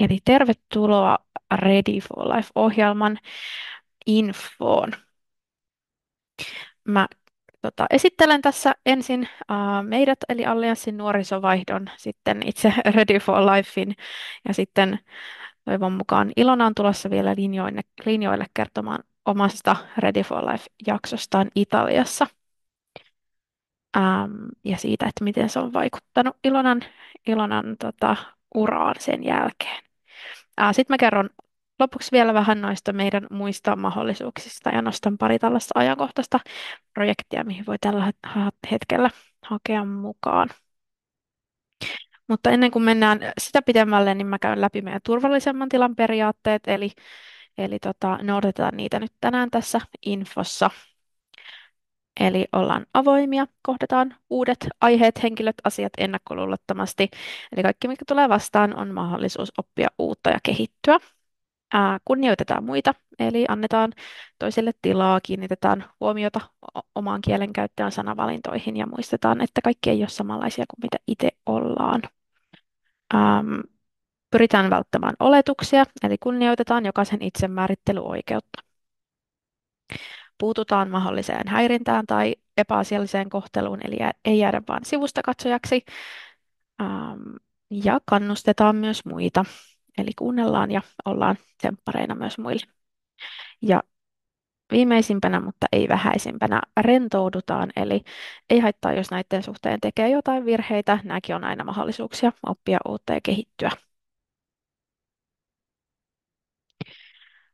Eli tervetuloa Ready for Life-ohjelman infoon. Mä esittelen tässä ensin meidät, eli Allianssin nuorisovaihdon, sitten itse Ready for Lifein, ja sitten toivon mukaan Ilona on tulossa vielä linjoille kertomaan omasta Ready for Life-jaksostaan Italiassa, ja siitä, että miten se on vaikuttanut Ilonan uraan sen jälkeen. Sitten mä kerron lopuksi vielä vähän noista meidän muista mahdollisuuksista ja nostan pari tällaista ajankohtaista projektia, mihin voi tällä hetkellä hakea mukaan. Mutta ennen kuin mennään sitä pidemmälle, niin mä käyn läpi meidän turvallisemman tilan periaatteet, eli noudatetaan niitä nyt tänään tässä infossa. Eli ollaan avoimia, kohdataan uudet aiheet, henkilöt, asiat ennakkoluulottomasti. Eli kaikki, mikä tulee vastaan, on mahdollisuus oppia uutta ja kehittyä. Kunnioitetaan muita, eli annetaan toisille tilaa, kiinnitetään huomiota omaan kielenkäyttöön, sanavalintoihin ja muistetaan, että kaikki ei ole samanlaisia kuin mitä itse ollaan. Ähm, Pyritään välttämään oletuksia, eli kunnioitetaan jokaisen itsemäärittelyoikeutta. Puututaan mahdolliseen häirintään tai epäasialliseen kohteluun, eli ei jäädä vain sivustakatsojaksi. Ähm, ja kannustetaan myös muita, eli kuunnellaan ja ollaan tsemppareina myös muille. Ja viimeisimpänä, mutta ei vähäisimpänä, rentoudutaan, eli ei haittaa, jos näiden suhteen tekee jotain virheitä. Nämäkin on aina mahdollisuuksia oppia uutta ja kehittyä.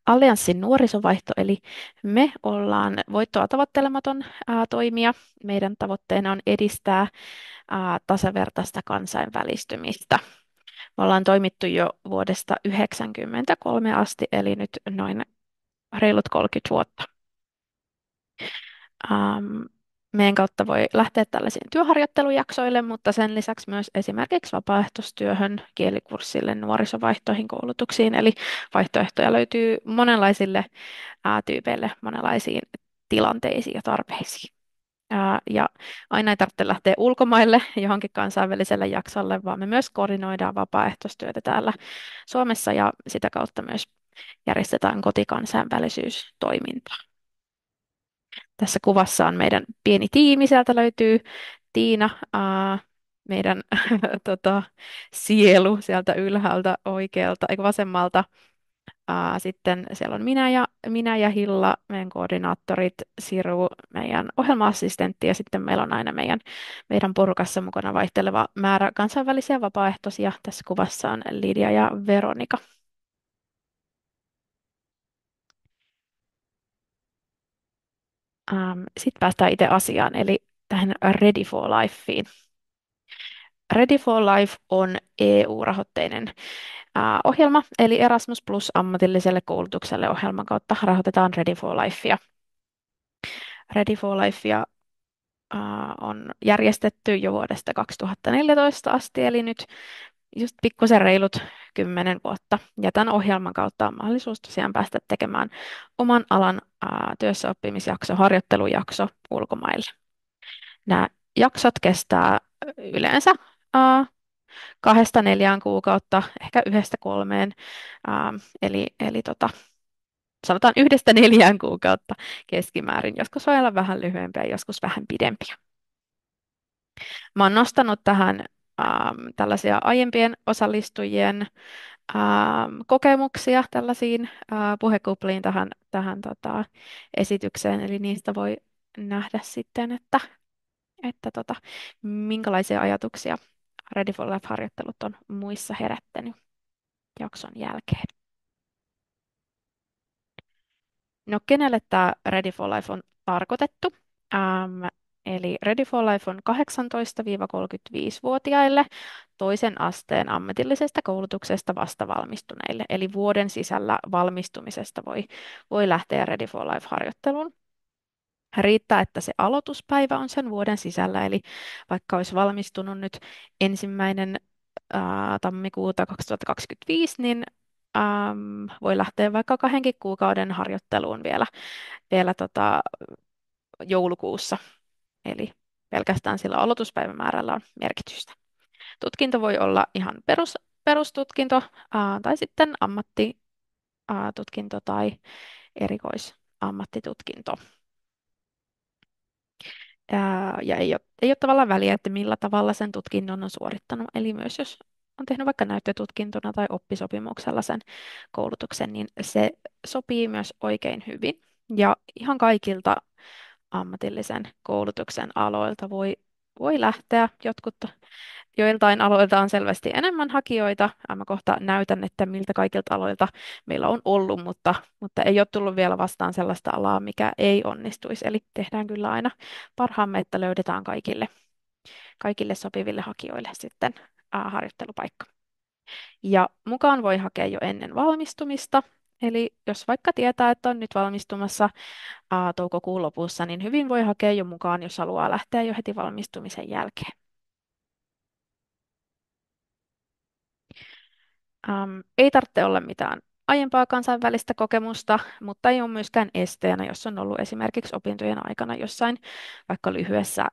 Allianssin nuorisovaihto, eli me ollaan voittoa tavoittelematon toimija. Meidän tavoitteena on edistää tasavertaista kansainvälistymistä. Me ollaan toimittu jo vuodesta 1993 asti, eli nyt noin reilut 30 vuotta. Ähm, Meidän kautta voi lähteä tällaisiin työharjoittelujaksoille, mutta sen lisäksi myös esimerkiksi vapaaehtoistyöhön, kielikurssille, nuorisovaihtoihin, koulutuksiin. Eli vaihtoehtoja löytyy monenlaisille tyypeille, monenlaisiin tilanteisiin ja tarpeisiin. Ja aina ei tarvitse lähteä ulkomaille johonkin kansainväliselle jaksolle, vaan me myös koordinoidaan vapaaehtoistyötä täällä Suomessa ja sitä kautta myös järjestetään kotikansainvälisyystoimintaa. Tässä kuvassa on meidän pieni tiimi. Sieltä löytyy Tiina, meidän sielu sieltä ylhäältä oikealta, eikä vasemmalta. Sitten siellä on minä ja Hilla, meidän koordinaattorit, Siru, meidän ohjelma-assistentti, ja sitten meillä on aina meidän porukassa mukana vaihteleva määrä kansainvälisiä vapaaehtoisia. Tässä kuvassa on Lidia ja Veronika. Sitten päästään itse asiaan, eli tähän Ready for Lifeen. Ready for Life on EU-rahoitteinen ohjelma, eli Erasmus Plus ammatilliselle koulutukselle ohjelman kautta rahoitetaan Ready for Lifea. Ready for Lifea on järjestetty jo vuodesta 2014 asti, eli nyt just pikkusen reilut 10 vuotta. Ja tämän ohjelman kautta on mahdollisuus tosiaan päästä tekemään oman alan työssäoppimisjakso, harjoittelujakso ulkomaille. Nämä jaksot kestää yleensä 2–4 kuukautta, ehkä 1–3, eli sanotaan 1–4 kuukautta keskimäärin. Joskus voi olla vähän lyhyempiä, joskus vähän pidempiä. Mä oon nostanut tähän tällaisia aiempien osallistujien kokemuksia tällaisiin puhekupliin tähän esitykseen, eli niistä voi nähdä sitten, että minkälaisia ajatuksia Ready for Life-harjoittelut on muissa herättänyt jakson jälkeen. No, kenelle tämä Ready for Life on tarkoitettu? Eli Ready for Life on 18–35-vuotiaille toisen asteen ammatillisesta koulutuksesta vastavalmistuneille. Eli vuoden sisällä valmistumisesta voi lähteä Ready for Life-harjoitteluun. Riittää, että se aloituspäivä on sen vuoden sisällä, eli vaikka olisi valmistunut nyt 1. tammikuuta 2025, niin voi lähteä vaikka 2 kuukauden harjoitteluun vielä joulukuussa. Eli pelkästään sillä aloituspäivämäärällä on merkitystä. Tutkinto voi olla ihan perustutkinto tai sitten ammattitutkinto tai erikoisammattitutkinto. Ja ei ole tavallaan väliä, että millä tavalla sen tutkinnon on suorittanut. Eli myös jos on tehnyt vaikka näyttötutkintona tai oppisopimuksella sen koulutuksen, niin se sopii myös oikein hyvin. Ja ihan kaikilta ammatillisen koulutuksen aloilta voi lähteä. Joiltain aloilta on selvästi enemmän hakijoita. Mä kohta näytän, että miltä kaikilta aloilta meillä on ollut, mutta ei ole tullut vielä vastaan sellaista alaa, mikä ei onnistuisi. Eli tehdään kyllä aina parhaamme, että löydetään kaikille sopiville hakijoille sitten harjoittelupaikka. Ja mukaan voi hakea jo ennen valmistumista. Eli jos vaikka tietää, että on nyt valmistumassa toukokuun lopussa, niin hyvin voi hakea jo mukaan, jos haluaa lähteä jo heti valmistumisen jälkeen. Ei tarvitse olla mitään aiempaa kansainvälistä kokemusta, mutta ei ole myöskään esteenä, jos on ollut esimerkiksi opintojen aikana jossain vaikka lyhyessä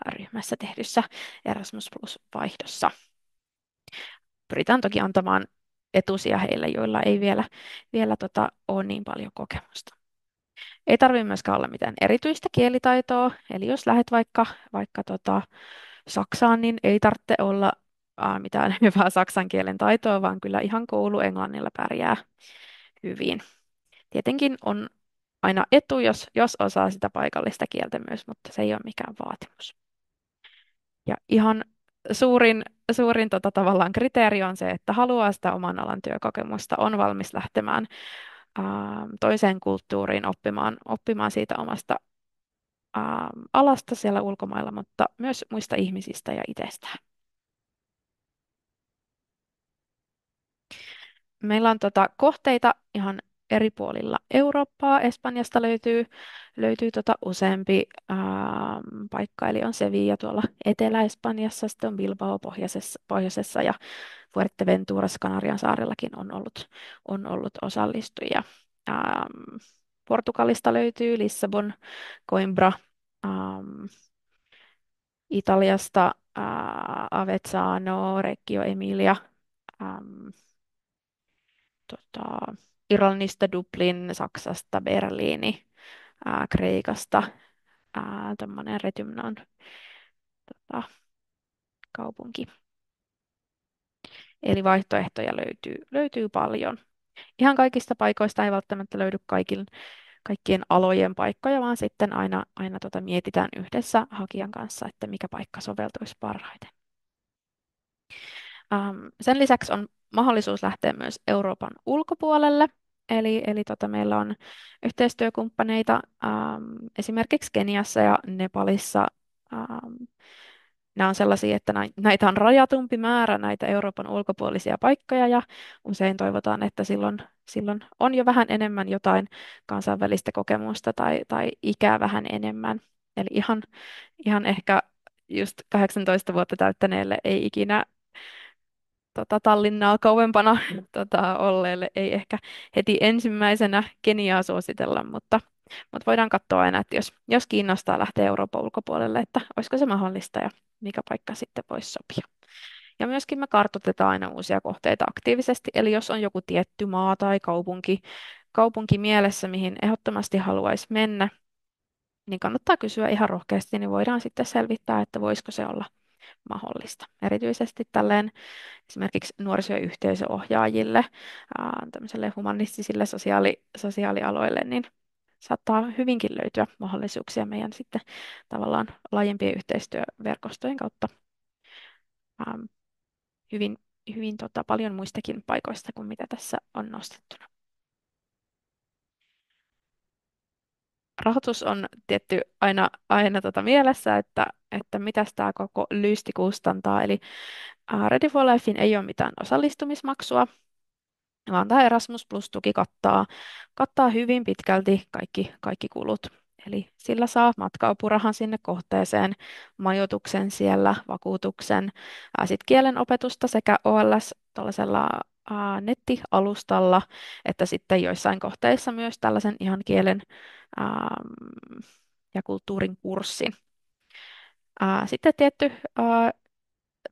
ryhmässä tehdyssä Erasmus Plus-vaihdossa. Pyritään toki antamaan etusia heille, joilla ei vielä ole niin paljon kokemusta. Ei tarvitse myöskään olla mitään erityistä kielitaitoa, eli jos lähdet vaikka Saksaan, niin ei tarvitse olla mitään hyvää saksan kielen taitoa, vaan kyllä ihan kouluenglannilla pärjää hyvin. Tietenkin on aina etu, jos osaa sitä paikallista kieltä myös, mutta se ei ole mikään vaatimus. Ja ihan suurin tavallaan kriteeri on se, että haluaa sitä oman alan työkokemusta, on valmis lähtemään toiseen kulttuuriin oppimaan siitä omasta alasta siellä ulkomailla, mutta myös muista ihmisistä ja itsestään. Meillä on kohteita ihan eri puolilla Eurooppaa. Espanjasta löytyy useampi paikka, eli on Sevilla tuolla Etelä-Espanjassa, sitten on Bilbao pohjoisessa ja Fuerteventuras Kanarian saarellakin on ollut osallistujia. Portugalista löytyy Lissabon, Coimbra, ähm, Italiasta Avezzano, Reggio Emilia, ähm, tota, Irlannista Dublin, Saksasta Berliini, Kreikasta tämmöinen Retymnon tota, kaupunki. Eli vaihtoehtoja löytyy paljon. Ihan kaikista paikoista ei välttämättä löydy kaikkien alojen paikkoja, vaan sitten aina mietitään yhdessä hakijan kanssa, että mikä paikka soveltuisi parhaiten. Sen lisäksi on mahdollisuus lähteä myös Euroopan ulkopuolelle. Eli meillä on yhteistyökumppaneita esimerkiksi Keniassa ja Nepalissa. Ähm, Nämä on sellaisia, että näitä on rajatumpi määrä, näitä Euroopan ulkopuolisia paikkoja, ja usein toivotaan, että silloin on jo vähän enemmän jotain kansainvälistä kokemusta tai ikää vähän enemmän. Eli ihan ehkä just 18 vuotta täyttäneelle ei ikinä Tallinnaa kauempana olleelle ei ehkä heti ensimmäisenä Keniaa suositella, mutta voidaan katsoa aina, että jos kiinnostaa lähteä Euroopan ulkopuolelle, että olisiko se mahdollista ja mikä paikka sitten voisi sopia. Ja myöskin me kartoitetaan aina uusia kohteita aktiivisesti, eli jos on joku tietty maa tai kaupunki mielessä, mihin ehdottomasti haluaisi mennä, niin kannattaa kysyä ihan rohkeasti, niin voidaan sitten selvittää, että voisiko se olla mahdollista. Erityisesti tälleen esimerkiksi nuoriso- ja yhteisöohjaajille, tämmöiselle humanistisille sosiaalialoille, niin saattaa hyvinkin löytyä mahdollisuuksia meidän sitten tavallaan laajempien yhteistyöverkostojen kautta ähm, hyvin paljon muistakin paikoista kuin mitä tässä on nostettuna. Rahoitus on tietty aina mielessä, että mitä tämä koko lysti kustantaa. Eli Ready for Lifein ei ole mitään osallistumismaksua, vaan tämä Erasmus Plus-tuki kattaa hyvin pitkälti kaikki kulut. Eli sillä saa matkaapurahan sinne kohteeseen, majoituksen siellä, vakuutuksen, sitten kielen opetusta sekä OLS tuollaisella nettialustalla, että sitten joissain kohteissa myös tällaisen ihan kielen ja kulttuurin kurssin. Sitten tietty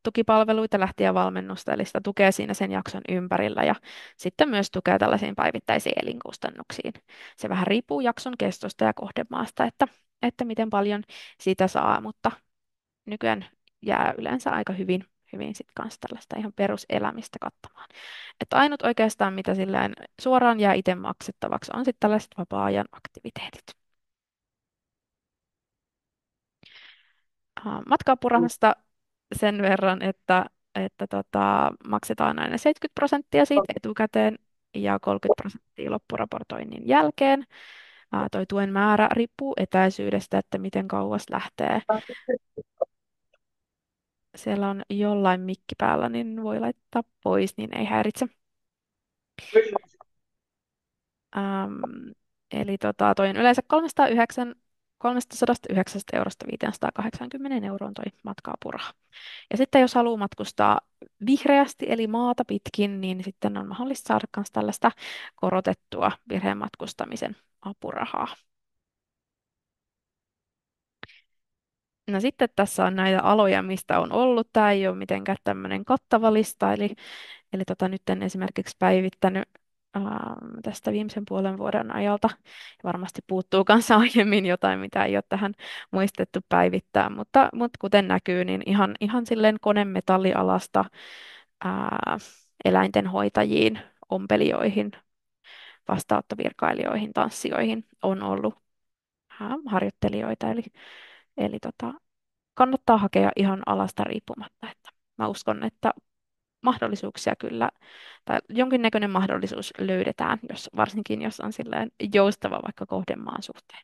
tukipalveluita, lähti ja valmennusta, eli sitä tukee siinä sen jakson ympärillä ja sitten myös tukee tällaisiin päivittäisiin elinkustannuksiin. Se vähän riippuu jakson kestosta ja kohdemaasta, että miten paljon sitä saa, mutta nykyään jää yleensä aika hyvin sit kanssa tällaista ihan peruselämistä kattamaan. Että ainut oikeastaan, mitä silleen suoraan jää itse maksettavaksi, on sitten tällaiset vapaa-ajan aktiviteetit. Matkaapurahasta sen verran, että maksetaan aina 70% siitä etukäteen ja 30% loppuraportoinnin jälkeen. Toi tuen määrä riippuu etäisyydestä, että miten kauas lähtee. Siellä on jollain mikki päällä, niin voi laittaa pois, niin ei häiritse. Ähm, eli toi on yleensä 309 eurosta 580 euroon toi matkaapuraha. Ja sitten jos haluaa matkustaa vihreästi, eli maata pitkin, niin sitten on mahdollista saada myös tällaista korotettua vihreän matkustamisen apurahaa. No sitten tässä on näitä aloja, mistä on ollut. Tämä ei ole mitenkään tämmöinen kattava lista, eli nyt en esimerkiksi päivittänyt tästä viimeisen puolen vuoden ajalta. Varmasti puuttuu kanssa aiemmin jotain, mitä ei ole tähän muistettu päivittää, mutta kuten näkyy, niin ihan silleen konemetallialasta ää, eläintenhoitajiin, ompelijoihin, vastaanottovirkailijoihin, tanssijoihin on ollut harjoittelijoita, eli kannattaa hakea ihan alasta riippumatta. Että mä uskon, että mahdollisuuksia kyllä, tai jonkinnäköinen mahdollisuus löydetään, varsinkin jos on silleen joustava vaikka kohdemaan suhteen.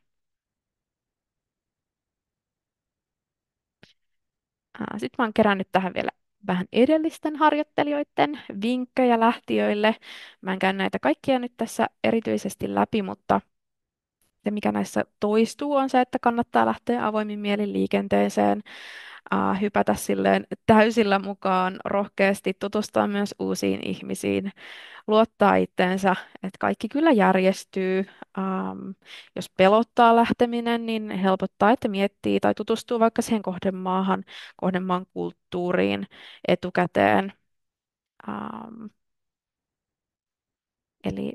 Sitten mä oon kerännyt tähän vielä vähän edellisten harjoittelijoiden vinkkejä lähtiöille. Mä en käy näitä kaikkia nyt tässä erityisesti läpi, mutta se, mikä näissä toistuu, on se, että kannattaa lähteä avoimin mielin liikenteeseen, hypätä silleen täysillä mukaan, rohkeasti tutustua myös uusiin ihmisiin, luottaa itteensä, että kaikki kyllä järjestyy. Jos pelottaa lähteminen, niin helpottaa, että miettii tai tutustuu vaikka siihen kohdemaahan, kohdemaan kulttuuriin etukäteen. Ähm, eli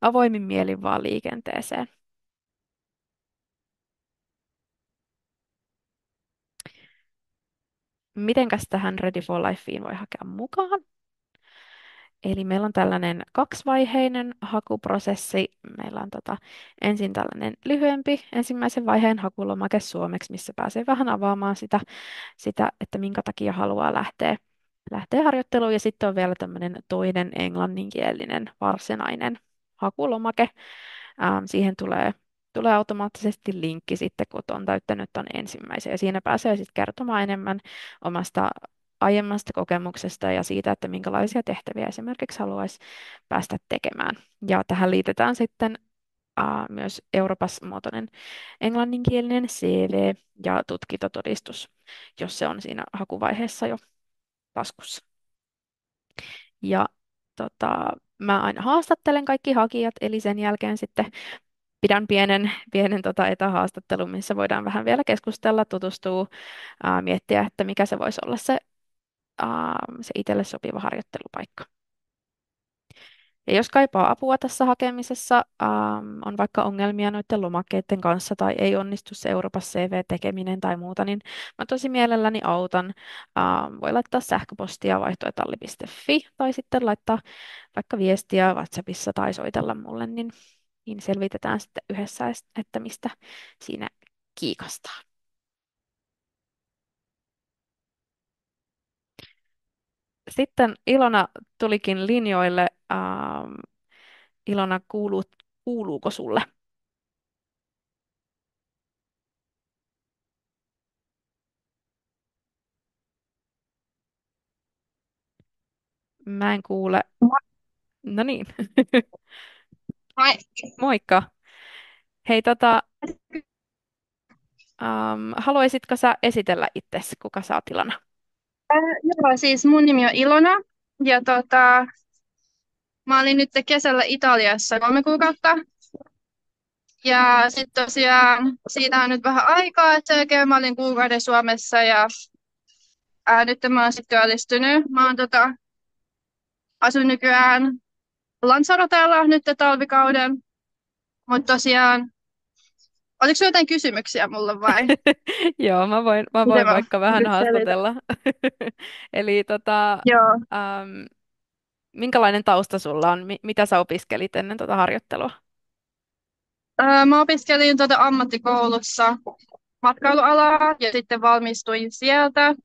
avoimin mielin vaan liikenteeseen. Mitenkäs tähän Ready for Lifeen voi hakea mukaan? Eli meillä on tällainen kaksivaiheinen hakuprosessi. Meillä on ensin tällainen lyhyempi ensimmäisen vaiheen hakulomake suomeksi, missä pääsee vähän avaamaan sitä, että minkä takia haluaa lähteä harjoitteluun. Ja sitten on vielä tämmöinen toinen englanninkielinen varsinainen hakulomake. Siihen tulee automaattisesti linkki sitten, kun on täyttänyt ton ensimmäisen. Ja siinä pääsee sitten kertomaan enemmän omasta aiemmasta kokemuksesta ja siitä, että minkälaisia tehtäviä esimerkiksi haluaisi päästä tekemään. Ja tähän liitetään sitten myös Europass-muotoinen englanninkielinen CV ja tutkintotodistus, jos se on siinä hakuvaiheessa jo taskussa. Ja mä aina haastattelen kaikki hakijat, eli sen jälkeen sitten pidän pienen etähaastattelun, missä voidaan vähän vielä keskustella, tutustua, miettiä, että mikä se voisi olla se itselle sopiva harjoittelupaikka. Ja jos kaipaa apua tässä hakemisessa, on vaikka ongelmia noiden lomakkeiden kanssa tai ei onnistu se Euroopassa CV-tekeminen tai muuta, niin mä tosi mielelläni autan. Voi laittaa sähköpostia vaihtoetalli.fi tai sitten laittaa vaikka viestiä WhatsAppissa tai soitella mulle, niin selvitetään sitten yhdessä, että mistä siinä kiikastaa. Sitten Ilona tulikin linjoille. Ilona, kuuluuko sulle? Mä en kuule. No niin, Moi. moikka. Hei, haluaisitko sä esitellä itsesi, kuka sä oot Ilona? Joo, siis mun nimi on Ilona ja mä olin nyt kesällä Italiassa 3 kuukautta ja sitten tosiaan siitä on nyt vähän aikaa, että sen jälkeen mä olin kuukauden Suomessa ja Nyt mä oon sitten työllistynyt. Mä oon asun nykyään Lanzarotella nyt talvikauden. Mutta tosiaan, oliko sinulla jotain kysymyksiä mulle vai? Joo, mä Miten voin mä vaikka vähän selitän? haastatella. Eli Joo. ähm, minkälainen tausta sulla on? Mitä sä opiskelit ennen harjoittelua? Mä opiskelin ammattikoulussa matkailualaa ja sitten valmistuin sieltä.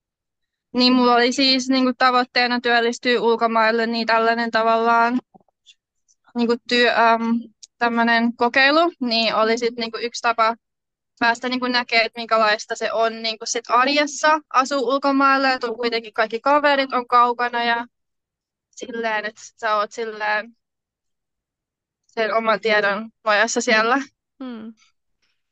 Niin mulla oli siis niin kuin tavoitteena työllistyä ulkomaille, niin tällainen tavallaan niin kuin tämmöinen kokeilu, niin oli sitten niin kuin yksi tapa päästä niin kuin näkemään, että minkälaista se on niin kuin sit arjessa asuu ulkomailla, että on kuitenkin kaikki kaverit on kaukana ja silleen, että sä oot silleen sen oman tiedon nojassa siellä. Hmm.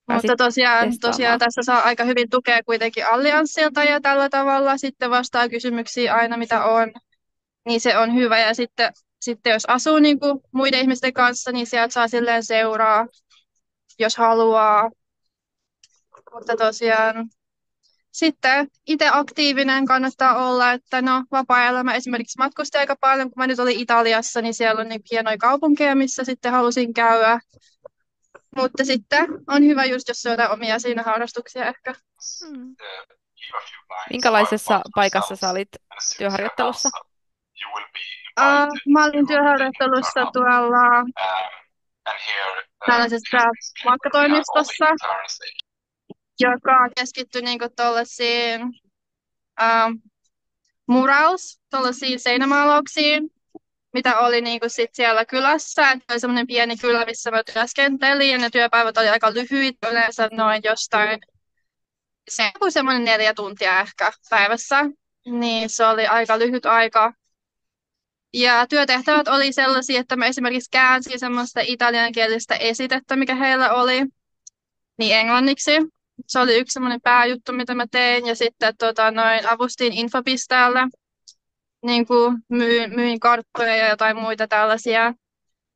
Pääsit Mutta tosiaan testaamaan. tässä saa aika hyvin tukea kuitenkin allianssilta ja tällä tavalla sitten vastaa kysymyksiin aina mitä on, niin se on hyvä. Ja sitten jos asuu niin kuin muiden ihmisten kanssa, niin sieltä saa silleen seuraa, jos haluaa. Mutta tosiaan sitten itse aktiivinen kannattaa olla, että no vapaa-ajalla mä esimerkiksi matkustin aika paljon, kun mä nyt olin Italiassa, niin siellä on niin hienoja kaupunkeja, missä sitten halusin käydä. Mutta sitten on hyvä just, jos on jotain omia siinä harrastuksia ehkä. Hmm. Minkälaisessa paikassa sä olit työharjoittelussa? Mä olin työharjoittelussa tuolla tällaisessa matkatoimistossa, joka keskittyi niinku tuollaisiin ähm, murals, tuollaisiin seinämaalauksiin, mitä oli niinku sit siellä kylässä. Et oli semmoinen pieni kylä, missä mä työskentelin, ja ne työpäivät oli aika lyhyitä, yleensä noin jostain se joku semmoinen 4 tuntia ehkä päivässä. Niin se oli aika lyhyt aika. Ja työtehtävät oli sellaisia, että mä esimerkiksi käänsin semmoista italiankielistä esitettä, mikä heillä oli, niin englanniksi. Se oli yksi semmoinen pääjuttu, mitä mä tein. Ja sitten avustin infopisteellä, niin kuin myin karttoja ja jotain muita tällaisia.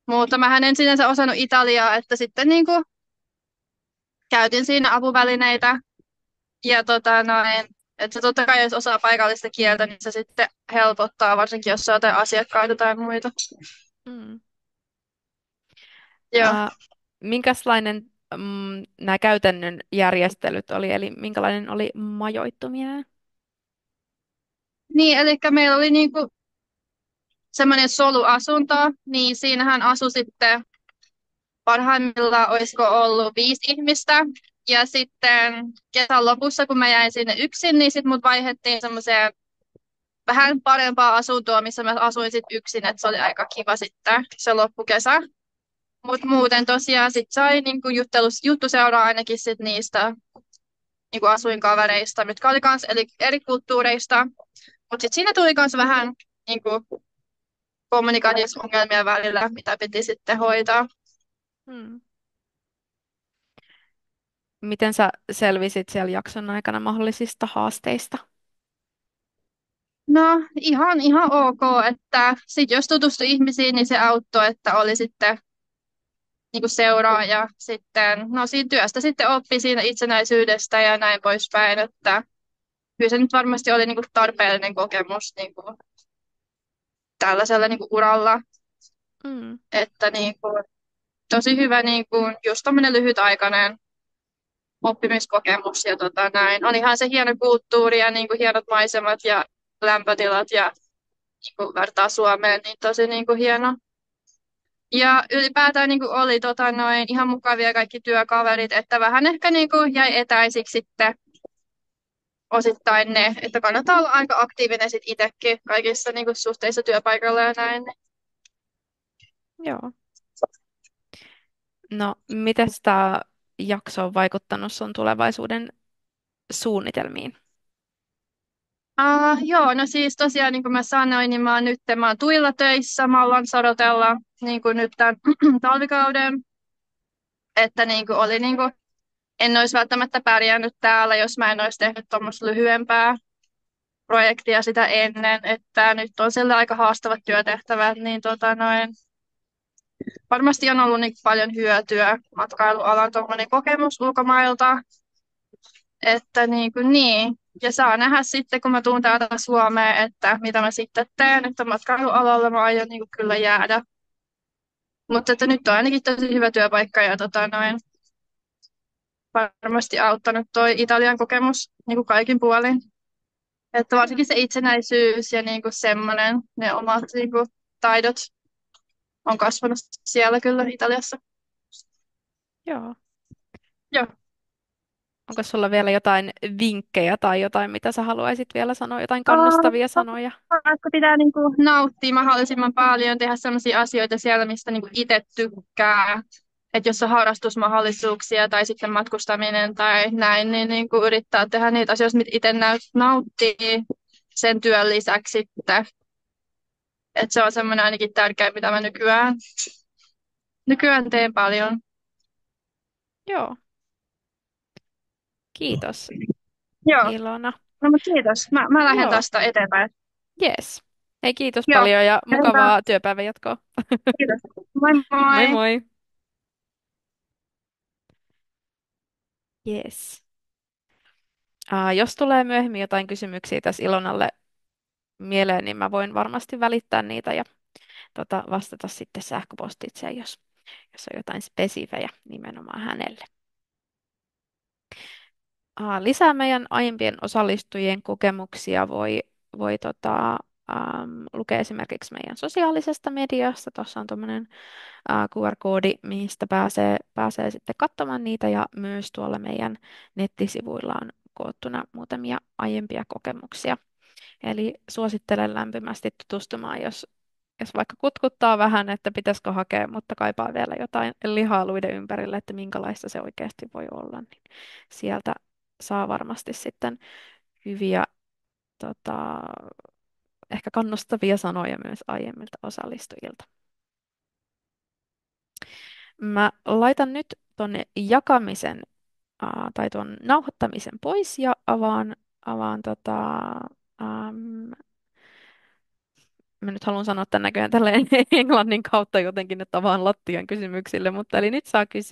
Mutta mä en sinänsä osannut italiaa, että sitten niin kuin käytin siinä apuvälineitä. Ja että totta kai jos osaa paikallista kieltä, niin se sitten helpottaa, varsinkin jos on jotain asiakkaita tai muita. Hmm. Joo. Minkälainen nämä käytännön järjestelyt oli, eli minkälainen oli majoittuminen? Niin, eli meillä oli niinku semmoinen soluasunto, niin siinähän asui sitten parhaimmillaan olisiko ollut 5 ihmistä. Ja sitten kesän lopussa, kun mä jäin sinne yksin, niin sitten mut vaihdettiin semmoiseen vähän parempaa asuntoa, missä mä asuin sitten yksin, että se oli aika kiva sitten se loppukesä. Mutta muuten tosiaan sit sai niinku juttuseuraa ainakin sit niistä niinku asuinkavereista, mitkä oli kans eri kulttuureista. Mutta sitten siinä tuli kans vähän niinku kommunikaatioongelmia välillä, mitä piti sitten hoitaa. Hmm. Miten sä selvisit siellä jakson aikana mahdollisista haasteista? No ihan ok, että sit jos tutustui ihmisiin, niin se auttoi, että oli sitten niinku seuraa ja sitten, no siinä työstä sitten oppi siinä itsenäisyydestä ja näin poispäin, että kyllä se nyt varmasti oli niinku tarpeellinen kokemus niinku tällaisella niinku uralla, Hmm. että niinku, tosi hyvä niinku, just tämmöinen lyhytaikainen oppimiskokemus ja näin. Olihan se hieno kulttuuri ja niinku hienot maisemat ja lämpötilat ja niinku vertaa Suomeen, niin tosi niinku hieno. Ja ylipäätään niinku oli ihan mukavia kaikki työkaverit, että vähän ehkä niinku jäi etäisiksi sitten osittain ne, että kannattaa olla aika aktiivinen sit itsekin kaikissa niinku suhteissa työpaikalla ja näin. Joo. No, miten tämä jakso on vaikuttanut sun tulevaisuuden suunnitelmiin? Joo, no siis tosiaan niin kuin mä sanoin, niin mä oon tuilla töissä, mä oon Sorotella niin kuin nyt tämän talvikauden, että niin kuin oli niin kuin, en olisi välttämättä pärjännyt täällä, jos mä en olisi tehnyt tuommoista lyhyempää projektia sitä ennen, että nyt on sillä aika haastavat työtehtävät, niin varmasti on ollut niin paljon hyötyä matkailualan tuommoinen kokemus ulkomailta, että niin kuin niin. Ja saa nähdä sitten, kun mä tuun täältä Suomeen, että mitä mä sitten teen, että matkailualalla mä aion niin kyllä jäädä. Mutta että nyt on ainakin tosi hyvä työpaikka ja varmasti auttanut toi Italian kokemus niin kuin kaikin puolin. Että varsinkin se itsenäisyys ja niin kuin semmoinen, ne omat niin kuin taidot on kasvanut siellä kyllä Italiassa. Joo. Joo. Onko sulla vielä jotain vinkkejä tai jotain, mitä sä haluaisit vielä sanoa, jotain kannustavia sanoja? Että pitää niin kuin nauttia mahdollisimman paljon, tehdä sellaisia asioita siellä, mistä niin kuin itse tykkää. Että jos on harrastusmahdollisuuksia tai sitten matkustaminen tai näin, niin, niin kuin yrittää tehdä niitä asioita, mitä itse nauttii sen työn lisäksi sitten. Että se on semmoinen ainakin tärkeä, mitä mä nykyään teen paljon. Joo, kiitos Joo, Ilona. no mutta kiitos. Mä lähden Joo, tästä eteenpäin. yes. Hei, kiitos Joo, paljon ja hyvä. mukavaa työpäivän jatkoa. Kiitos. Moi Moi moi. moi. Yes. Jos tulee myöhemmin jotain kysymyksiä tässä Ilonalle mieleen, niin mä voin varmasti välittää niitä ja vastata sitten sähköpostitse, jos on jotain spesifejä nimenomaan hänelle. Lisää meidän aiempien osallistujien kokemuksia voi lukea esimerkiksi meidän sosiaalisesta mediasta. Tuossa on tuommoinen QR-koodi, mistä pääsee sitten katsomaan niitä ja myös tuolla meidän nettisivuilla on koottuna muutamia aiempia kokemuksia. Eli suosittelen lämpimästi tutustumaan, jos vaikka kutkuttaa vähän, että pitäisikö hakea, mutta kaipaa vielä jotain lihaa luiden ympärille, että minkälaista se oikeasti voi olla, niin sieltä saa varmasti sitten hyviä, tota, ehkä kannustavia sanoja myös aiemmilta osallistujilta. Mä laitan nyt tuonne jakamisen tai tuon nauhoittamisen pois ja avaan mä nyt haluan sanoa tämän näköjään tälleen englannin kautta jotenkin, että avaan lattian kysymyksille, mutta eli nyt saa kysyä